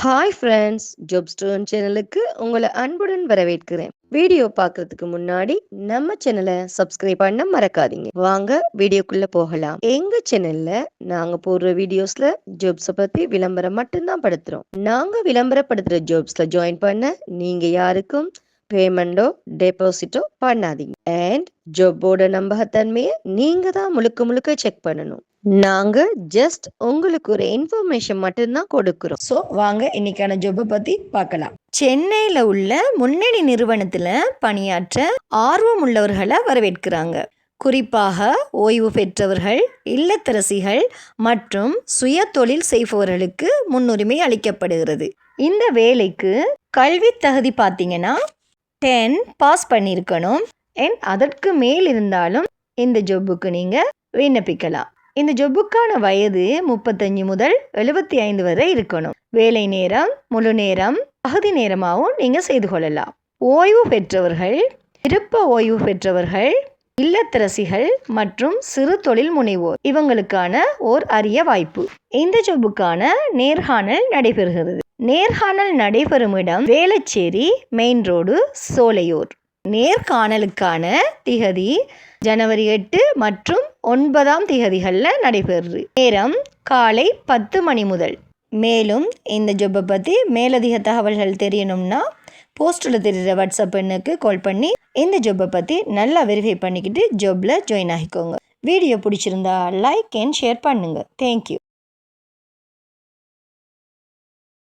Hi friends, job stone சேனலுக்கு உங்களை அன்புடன் வரவேற்கிறேன். வீடியோ பார்க்கறதுக்கு முன்னாடி நம்ம சேனலை சப்ஸ்கிரைப் பண்ண மறக்காதீங்க. வாங்க வீடியோக்குள்ள போகலாம். எங்க சேனல்ல நாங்க போடுற வீடியோஸ்ல ஜாப்ஸை பத்தி விளம்பரம் மட்டும்தான் படுத்துறோம். நாங்க விளம்பரப்படுத்துற ஜாப்ஸ்ல ஜாயின் பண்ண நீங்க யாருக்கும் பேமெண்டோ டெபாசிட்டோ பண்ணாதீங்க. அண்ட் ஜாப்போட நம்பகத்தன்மையை நீங்க தான் முழுக்க முழுக்க செக் பண்ணணும். நாங்க ஜஸ்ட் உங்களுக்கு ஒரு இன்ஃபர்மேஷன் மட்டும்தான் கொடுக்கிறோம். ஸோ வாங்க இன்னைக்கான ஜாப்பை பத்தி பார்க்கலாம். சென்னையில் உள்ள முன்னணி நிறுவனத்தில் பணியாற்ற ஆர்வம் உள்ளவர்களை வரவேற்கிறாங்க. குறிப்பாக ஓய்வு பெற்றவர்கள், இல்லத்தரசிகள் மற்றும் சுய தொழில் செய்பவர்களுக்கு முன்னுரிமை அளிக்கப்படுகிறது. இந்த வேலைக்கு கல்வி தகுதி பார்த்தீங்கன்னா 10 பாஸ் பண்ணியிருக்கணும். அண்ட் அதற்கு மேல் இருந்தாலும் இந்த ஜாப்புக்கு நீங்கள் விண்ணப்பிக்கலாம். இந்த ஜாப்புக்கான வயது 35 முதல் 75 வரை இருக்கணும். வேலை நேரம் முழு நேரம், பகுதி நேரமாகவும் நீங்கள் செய்து கொள்ளலாம். ஓய்வு பெற்றவர்கள், விருப்ப ஓய்வு பெற்றவர்கள், இல்லத்தரசிகள் மற்றும் சிறு தொழில் முனைவோர் இவங்களுக்கான ஓர் அரிய வாய்ப்பு. இந்த ஜாப்புக்கான நேர்காணல் நடைபெறுகிறது. நேர்காணல் நடைபெறும் இடம் வேளச்சேரி மெயின் ரோடு, சோலையூர். நேர்காணலுக்கான திகதி ஜனவரி 8 மற்றும் 9ஆம் திகதிகளில் நடைபெறுது. நேரம் காலை 10 மணி முதல். மேலும் இந்த ஜாப்பை பற்றி மேலதிக தகவல்கள் தெரியணும்னா போஸ்ட்டில் தெரிகிற வாட்ஸ்அப் எண்ணுக்கு கால் பண்ணி இந்த ஜாப்பை பற்றி நல்லா வெரிஃபை பண்ணிக்கிட்டு ஜாப்பில் ஜாயின் ஆகிக்கோங்க. வீடியோ பிடிச்சிருந்தா லைக் அண்ட் ஷேர் பண்ணுங்கள். தேங்க்யூ.